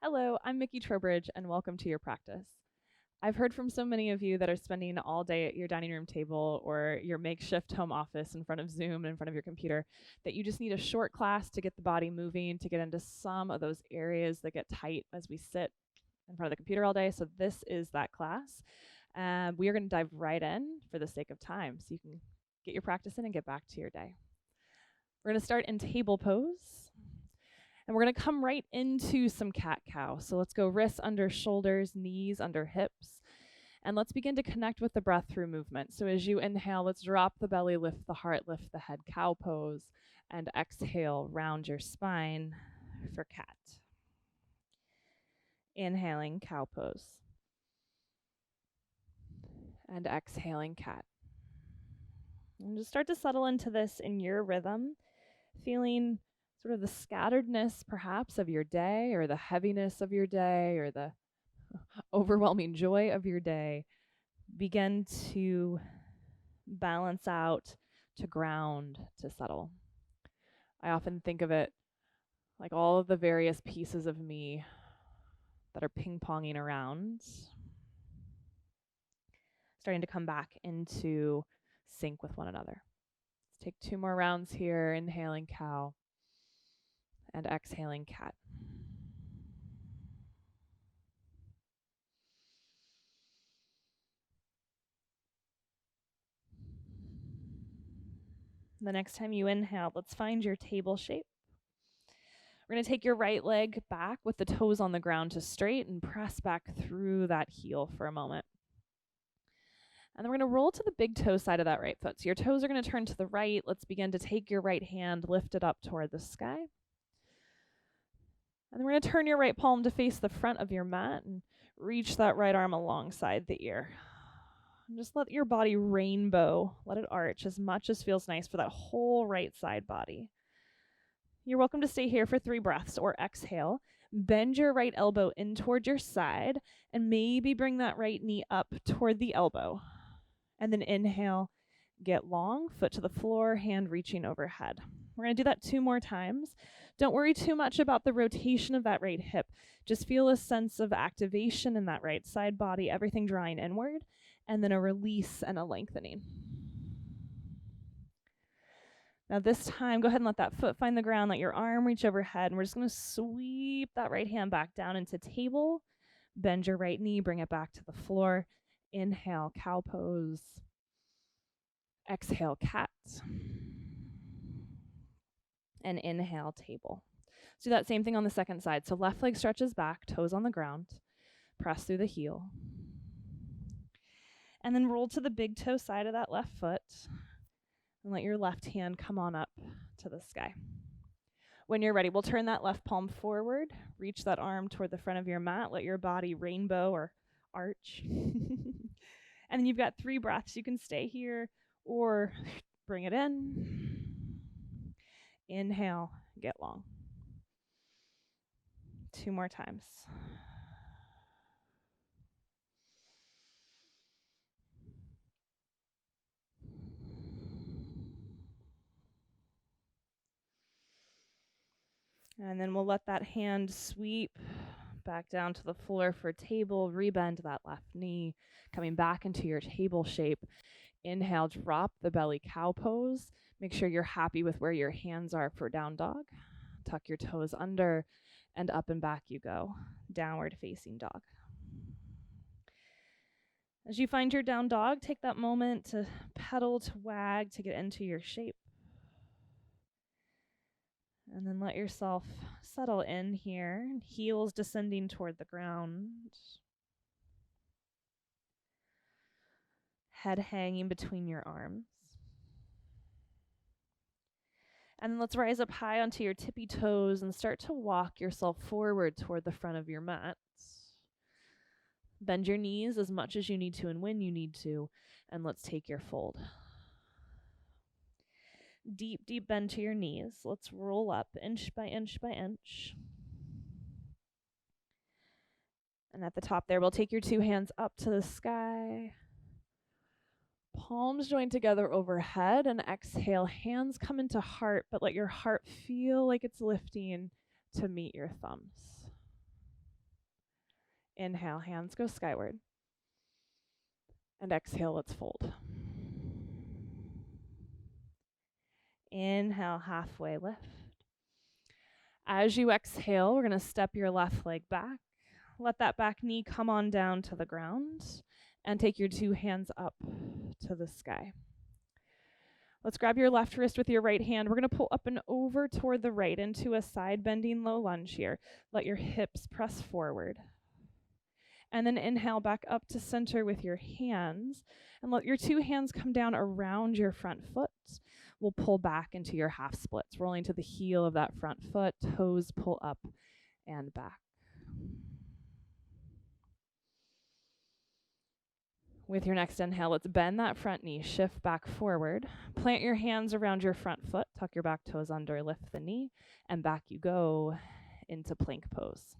Hello, I'm Mickey Trowbridge, and welcome to your practice. I've heard from so many of you that are spending all day at your dining room table or your makeshift home office in front of Zoom, in front of your computer, that you just need a short class to get the body moving, to get into some of those areas that get tight as we sit in front of the computer all day. So this is that class. We are going to dive right in for the sake of time, so you can get your practice in and get back to your day. We're going to start in table pose. And we're going to come right into some cat-cow. So let's go wrists under shoulders, knees under hips. And let's begin to connect with the breath through movement. So as you inhale, let's drop the belly, lift the heart, lift the head, cow pose. And exhale, round your spine for cat. Inhaling, cow pose. And exhaling, cat. And just start to settle into this in your rhythm, feeling sort of the scatteredness perhaps of your day, or the heaviness of your day, or the overwhelming joy of your day begin to balance out, to ground, to settle. I often think of it like all of the various pieces of me that are ping-ponging around, starting to come back into sync with one another. Let's take 2 more rounds here, inhaling cow and exhaling cat. The next time you inhale, let's find your table shape. We're going to take your right leg back with the toes on the ground to straight and press back through that heel for a moment. And then we're going to roll to the big toe side of that right foot. So your toes are going to turn to the right. Let's begin to take your right hand, lift it up toward the sky. And then we're going to turn your right palm to face the front of your mat and reach that right arm alongside the ear. And just let your body rainbow, let it arch as much as feels nice for that whole right side body. You're welcome to stay here for 3 breaths or exhale. Bend your right elbow in toward your side and maybe bring that right knee up toward the elbow. And then inhale, get long, foot to the floor, hand reaching overhead. We're going to do that 2 more times. Don't worry too much about the rotation of that right hip. Just feel a sense of activation in that right side body, everything drawing inward, and then a release and a lengthening. Now this time, go ahead and let that foot find the ground, let your arm reach overhead, and we're just going to sweep that right hand back down into table. Bend your right knee, bring it back to the floor. Inhale, cow pose. Exhale, cat. And inhale, table. Let's do that same thing on the second side. So left leg stretches back, toes on the ground. Press through the heel. And then roll to the big toe side of that left foot. And let your left hand come on up to the sky. When you're ready, we'll turn that left palm forward. Reach that arm toward the front of your mat. Let your body rainbow or arch. And then you've got 3 breaths. You can stay here or bring it in. Inhale, get long. 2 more times. And then we'll let that hand sweep back down to the floor for table. Rebend that left knee, coming back into your table shape. Inhale, drop the belly cow pose. Make sure you're happy with where your hands are for down dog. Tuck your toes under and up and back you go. Downward facing dog. As you find your down dog, take that moment to pedal, to wag, to get into your shape. And then let yourself settle in here, heels descending toward the ground. Head hanging between your arms. And then let's rise up high onto your tippy toes and start to walk yourself forward toward the front of your mat. Bend your knees as much as you need to and when you need to, and let's take your fold. Deep, deep bend to your knees. Let's roll up inch by inch by inch. And at the top there, we'll take your 2 hands up to the sky. Palms join together overhead, and exhale. Hands come into heart, but let your heart feel like it's lifting to meet your thumbs. Inhale, hands go skyward. And exhale, let's fold. Inhale, halfway lift. As you exhale, we're going to step your left leg back. Let that back knee come on down to the ground and take your 2 hands up to the sky. Let's grab your left wrist with your right hand. We're going to pull up and over toward the right into a side bending low lunge here. Let your hips press forward. And then inhale back up to center with your hands. And let your 2 hands come down around your front foot. We'll pull back into your half splits, rolling to the heel of that front foot. Toes pull up and back. With your next inhale, let's bend that front knee, shift back forward. Plant your hands around your front foot, tuck your back toes under, lift the knee, and back you go into plank pose.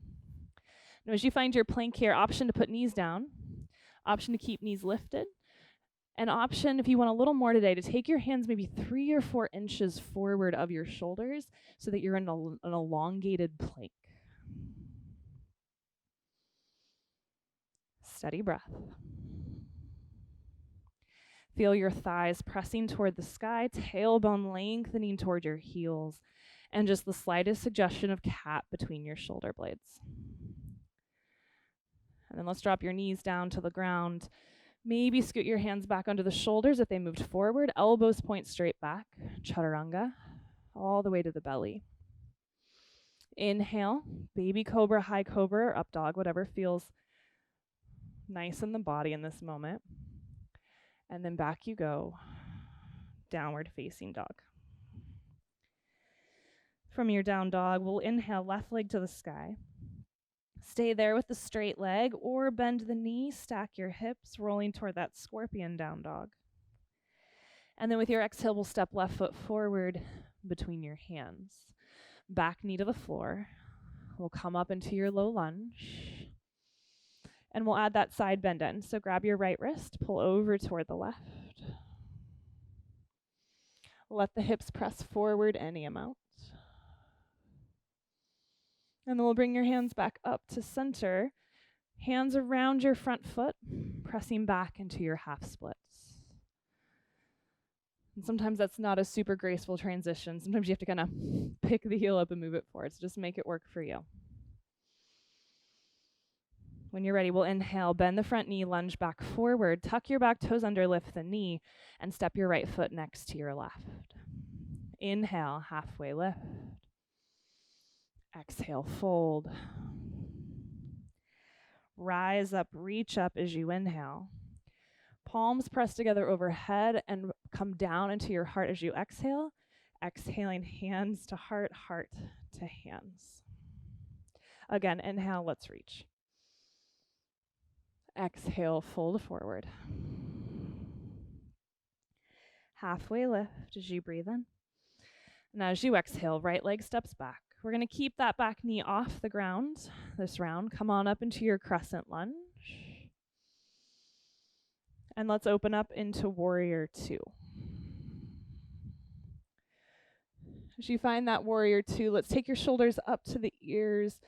Now as you find your plank here, option to put knees down, option to keep knees lifted, an option, if you want a little more today, to take your hands maybe 3 or 4 inches forward of your shoulders so that you're in an elongated plank. Steady breath. Feel your thighs pressing toward the sky, tailbone lengthening toward your heels, and just the slightest suggestion of cat between your shoulder blades. And then let's drop your knees down to the ground. Maybe scoot your hands back under the shoulders if they moved forward. Elbows point straight back. Chaturanga, all the way to the belly. Inhale, baby cobra, high cobra, or up dog, whatever feels nice in the body in this moment. And then back you go, downward facing dog. From your down dog, we'll inhale, left leg to the sky. Stay there with the straight leg or bend the knee, stack your hips, rolling toward that scorpion down dog. And then with your exhale, we'll step left foot forward between your hands. Back knee to the floor. We'll come up into your low lunge. And we'll add that side bend in. So grab your right wrist, pull over toward the left. Let the hips press forward any amount. And then we'll bring your hands back up to center. Hands around your front foot, pressing back into your half splits. And sometimes that's not a super graceful transition. Sometimes you have to kind of pick the heel up and move it forward. So just make it work for you. When you're ready, we'll inhale, bend the front knee, lunge back forward, tuck your back toes under, lift the knee, and step your right foot next to your left. Inhale, halfway lift. Exhale, fold. Rise up, reach up as you inhale. Palms press together overhead and come down into your heart as you exhale. Exhaling, hands to heart, heart to hands. Again, inhale, let's reach. Exhale, fold forward. Halfway lift as you breathe in. And as you exhale, right leg steps back. We're going to keep that back knee off the ground this round. Come on up into your crescent lunge. And let's open up into warrior 2. As you find that warrior 2, let's take your shoulders up to the ears.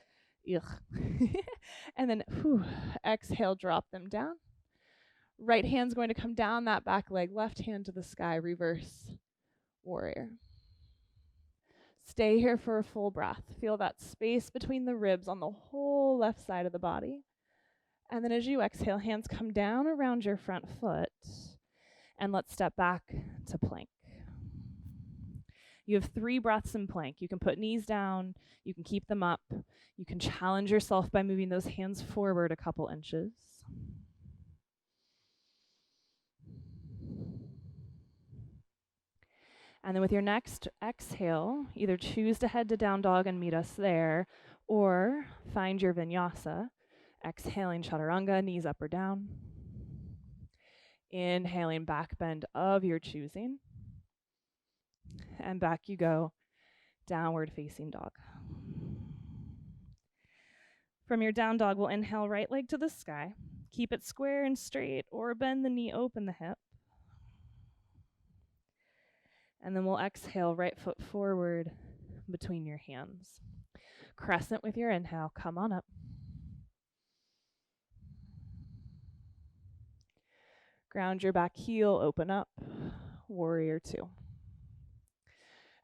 And then exhale, drop them down. Right hand's going to come down that back leg, left hand to the sky, reverse warrior. Stay here for a full breath. Feel that space between the ribs on the whole left side of the body. And then as you exhale, hands come down around your front foot. And let's step back to plank. You have 3 breaths in plank. You can put knees down. You can keep them up. You can challenge yourself by moving those hands forward a couple inches. And then with your next exhale, either choose to head to down dog and meet us there, or find your vinyasa. Exhaling chaturanga, knees up or down. Inhaling back bend of your choosing. And back you go, downward facing dog. From your down dog, we'll inhale right leg to the sky. Keep it square and straight, or bend the knee, open the hip. And then we'll exhale, right foot forward between your hands. Crescent with your inhale, come on up. Ground your back heel, open up, warrior two.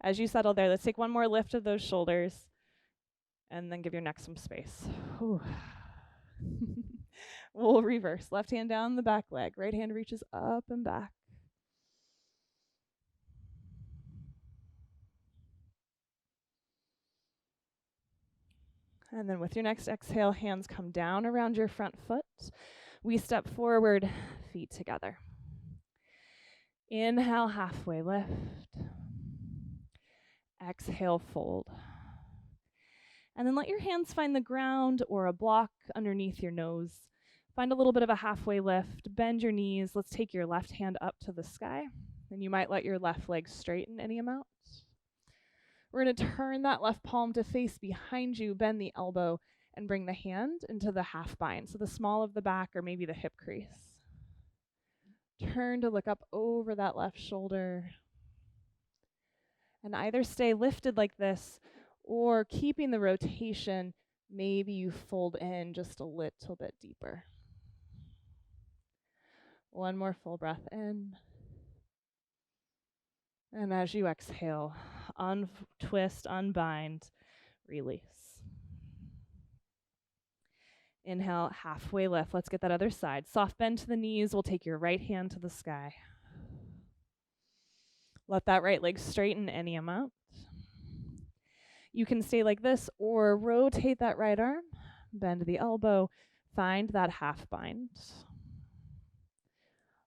As you settle there, let's take one more lift of those shoulders and then give your neck some space. We'll reverse. Left hand down the back leg. Right hand reaches up and back. And then with your next exhale, hands come down around your front foot. We step forward, feet together. Inhale, halfway lift. Exhale, fold. And then let your hands find the ground or a block underneath your nose. Find a little bit of a halfway lift. Bend your knees. Let's take your left hand up to the sky. And you might let your left leg straighten any amount. We're going to turn that left palm to face behind you, bend the elbow, and bring the hand into the half bind, so the small of the back or maybe the hip crease. Turn to look up over that left shoulder. And either stay lifted like this, or keeping the rotation, maybe you fold in just a little bit deeper. One more full breath in. And as you exhale, untwist, unbind, release. Inhale, halfway lift. Let's get that other side. Soft bend to the knees. We'll take your right hand to the sky. Let that right leg straighten any amount. You can stay like this or rotate that right arm, bend the elbow, find that half bind.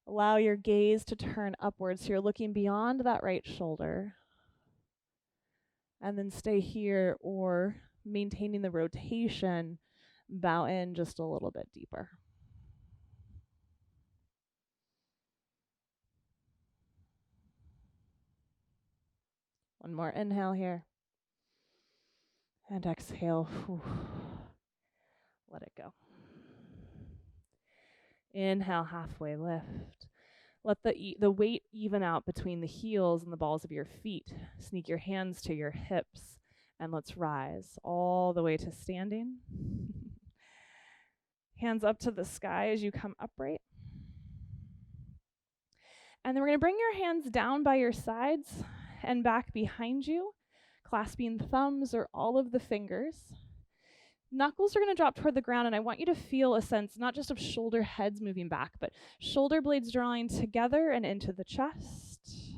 Allow your gaze to turn upwards. So you're looking beyond that right shoulder. And then stay here or maintaining the rotation, bow in just a little bit deeper. One more inhale here. And exhale. Let it go. Inhale, halfway lift. Let the weight even out between the heels and the balls of your feet. Sneak your hands to your hips, and let's rise all the way to standing. Hands up to the sky as you come upright. And then we're going to bring your hands down by your sides and back behind you, clasping thumbs or all of the fingers. Knuckles are going to drop toward the ground, and I want you to feel a sense not just of shoulder heads moving back, but shoulder blades drawing together and into the chest,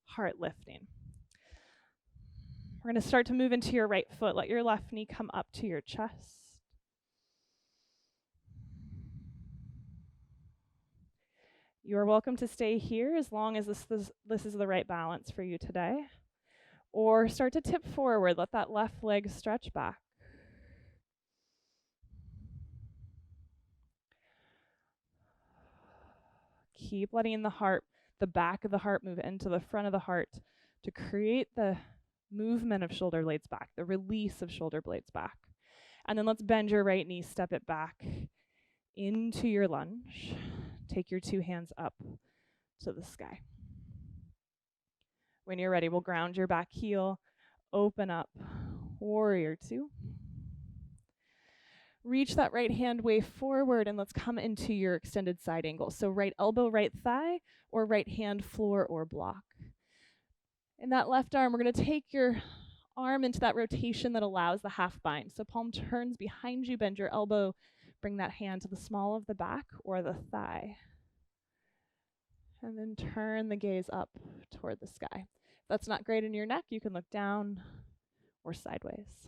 heart lifting. We're going to start to move into your right foot. Let your left knee come up to your chest. You are welcome to stay here as long as this is the right balance for you today. Or start to tip forward. Let that left leg stretch back. Keep letting the back of the heart move into the front of the heart to create the movement of shoulder blades back, the release of shoulder blades back. And then let's bend your right knee, step it back into your lunge. Take your two hands up to the sky. When you're ready, we'll ground your back heel, open up, warrior two. Reach that right hand way forward, and let's come into your extended side angle. So right elbow, right thigh, or right hand, floor or block. In that left arm, we're going to take your arm into that rotation that allows the half bind. So palm turns behind you, bend your elbow, bring that hand to the small of the back or the thigh. And then turn the gaze up toward the sky. If that's not great in your neck, you can look down or sideways.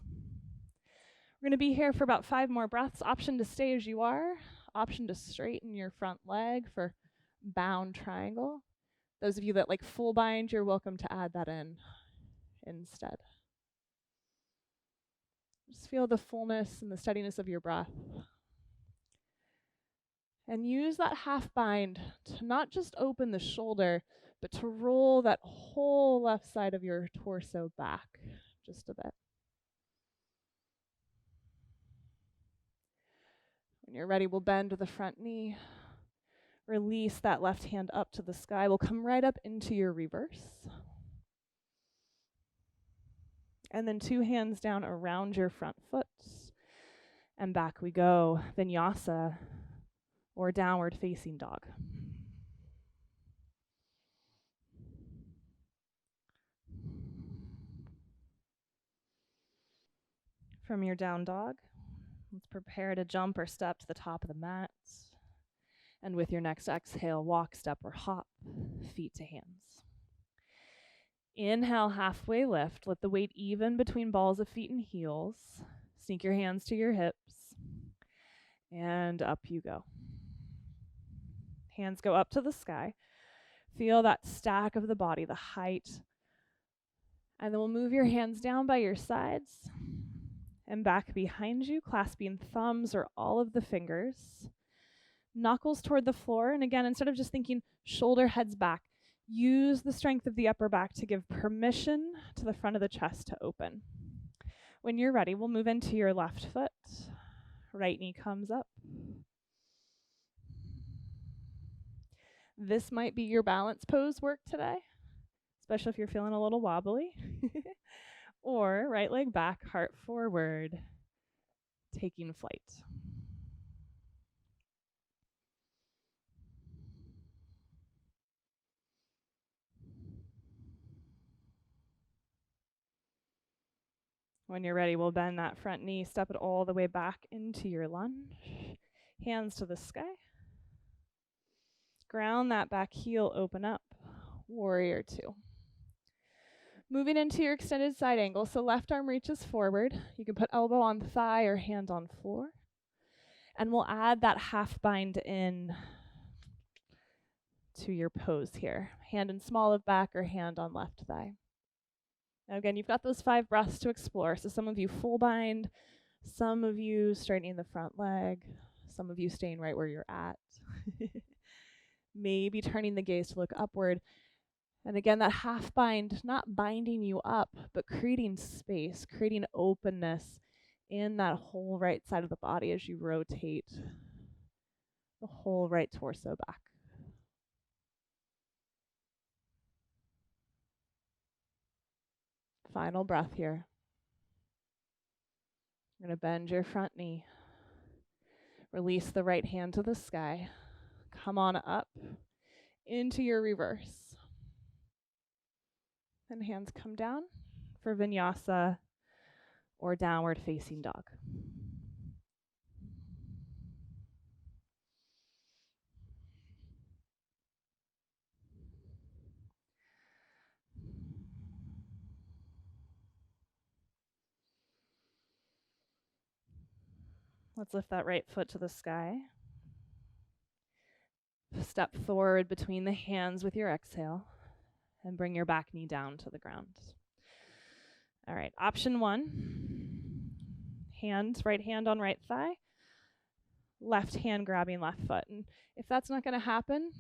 We're going to be here for about 5 more breaths. Option to stay as you are. Option to straighten your front leg for bound triangle. Those of you that like full bind, you're welcome to add that in instead. Just feel the fullness and the steadiness of your breath. And use that half bind to not just open the shoulder, but to roll that whole left side of your torso back just a bit. When you're ready, we'll bend to the front knee. Release that left hand up to the sky. We'll come right up into your reverse. And then 2 hands down around your front foot. And back we go. Vinyasa or downward facing dog. From your down dog, let's prepare to jump or step to the top of the mat. And with your next exhale, walk, step, or hop, feet to hands. Inhale, halfway lift. Let the weight even between balls of feet and heels. Sneak your hands to your hips. And up you go. Hands go up to the sky. Feel that stack of the body, the height. And then we'll move your hands down by your sides and back behind you, clasping thumbs or all of the fingers. Knuckles toward the floor. And again, instead of just thinking shoulder, heads back, use the strength of the upper back to give permission to the front of the chest to open. When you're ready, we'll move into your left foot. Right knee comes up. This might be your balance pose work today, especially if you're feeling a little wobbly. Or right leg back, heart forward, taking flight. When you're ready, we'll bend that front knee, step it all the way back into your lunge. Hands to the sky. Ground that back heel, open up. Warrior two. Moving into your extended side angle, so left arm reaches forward. You can put elbow on thigh or hand on floor. And we'll add that half bind in to your pose here. Hand in small of back or hand on left thigh. Now again, you've got those 5 breaths to explore. So some of you full bind, some of you straightening the front leg, some of you staying right where you're at. Maybe turning the gaze to look upward. And again, that half bind, not binding you up, but creating space, creating openness in that whole right side of the body as you rotate the whole right torso back. Final breath here. You're going to bend your front knee. Release the right hand to the sky. Come on up into your reverse. And hands come down for vinyasa or downward facing dog. Let's lift that right foot to the sky. Step forward between the hands with your exhale and bring your back knee down to the ground. All right, option 1. Right hand on right thigh. Left hand grabbing left foot. And if that's not going to happen,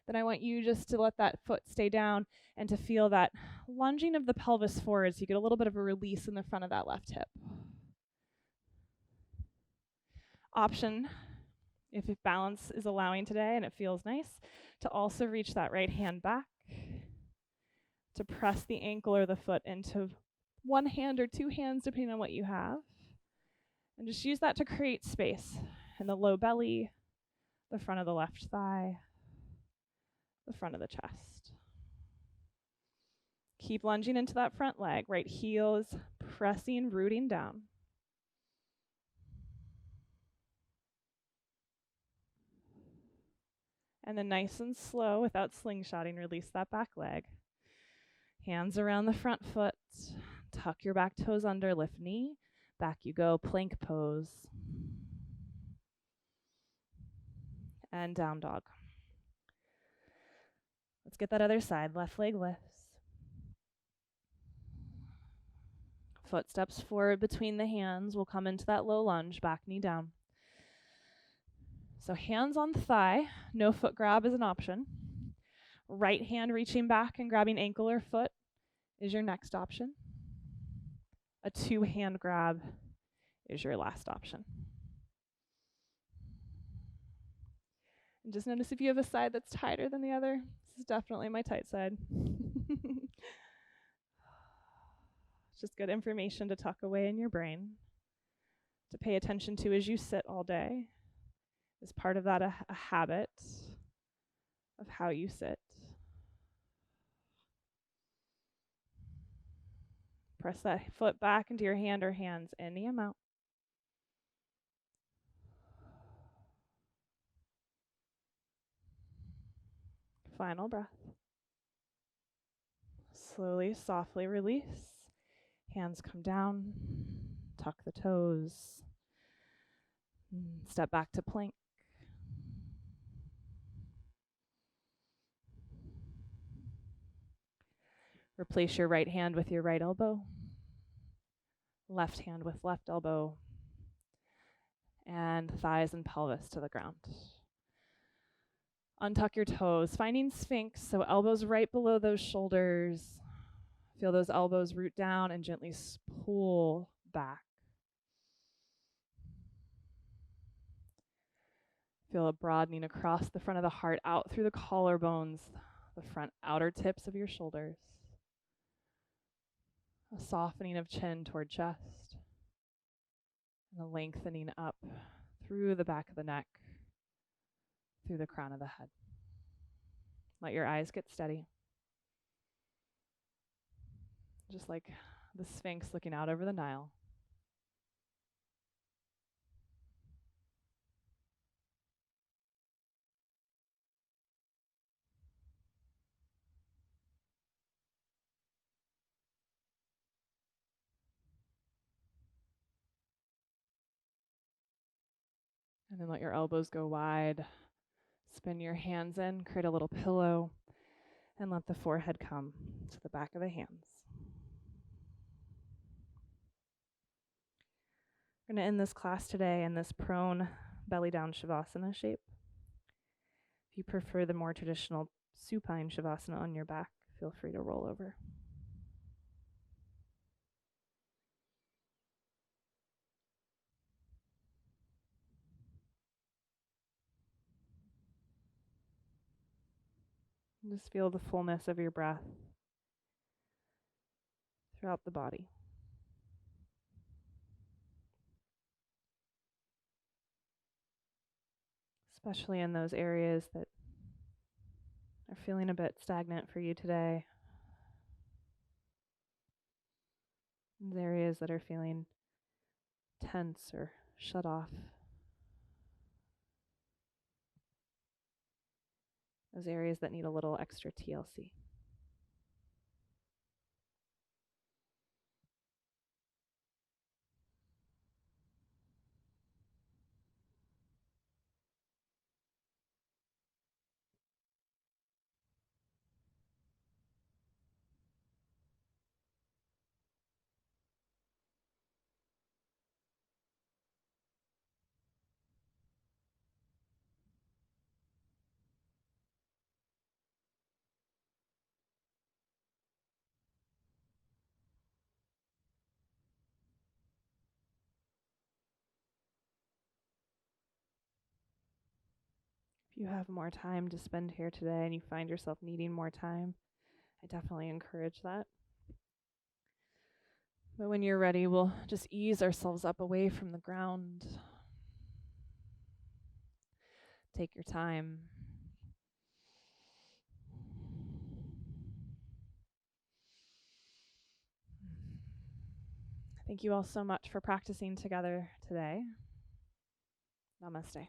then I want you just to let that foot stay down and to feel that lunging of the pelvis forward so you get a little bit of a release in the front of that left hip. Option, if balance is allowing today and it feels nice, to also reach that right hand back, to press the ankle or the foot into one hand or 2 hands, depending on what you have. And just use that to create space in the low belly, the front of the left thigh, the front of the chest. Keep lunging into that front leg. Right heel is pressing, rooting down. And then nice and slow, without slingshotting, release that back leg. Hands around the front foot. Tuck your back toes under, lift knee. Back you go, plank pose. And down dog. Let's get that other side. Left leg lifts. Foot steps forward between the hands. We'll come into that low lunge, back knee down. So hands on thigh, no foot grab is an option. Right hand reaching back and grabbing ankle or foot is your next option. A 2-hand grab is your last option. And just notice if you have a side that's tighter than the other. This is definitely my tight side. It's just good information to tuck away in your brain, to pay attention to as you sit all day. Is part of that a habit of how you sit? Press that foot back into your hand or hands, any amount. Final breath. Slowly, softly release. Hands come down. Tuck the toes. Step back to plank. Replace your right hand with your right elbow. Left hand with left elbow. And thighs and pelvis to the ground. Untuck your toes, finding Sphinx, so elbows right below those shoulders. Feel those elbows root down and gently pull back. Feel a broadening across the front of the heart, out through the collarbones, the front outer tips of your shoulders. A softening of chin toward chest. And a lengthening up through the back of the neck, through the crown of the head. Let your eyes get steady. Just like the Sphinx looking out over the Nile. And then let your elbows go wide. Spin your hands in, create a little pillow, and let the forehead come to the back of the hands. We're going to end this class today in this prone belly down shavasana shape. If you prefer the more traditional supine shavasana on your back, feel free to roll over. Just feel the fullness of your breath throughout the body. Especially in those areas that are feeling a bit stagnant for you today. Those areas that are feeling tense or shut off. Those areas that need a little extra TLC. If you have more time to spend here today and you find yourself needing more time, I definitely encourage that. But when you're ready, we'll just ease ourselves up away from the ground. Take your time. Thank you all so much for practicing together today. Namaste.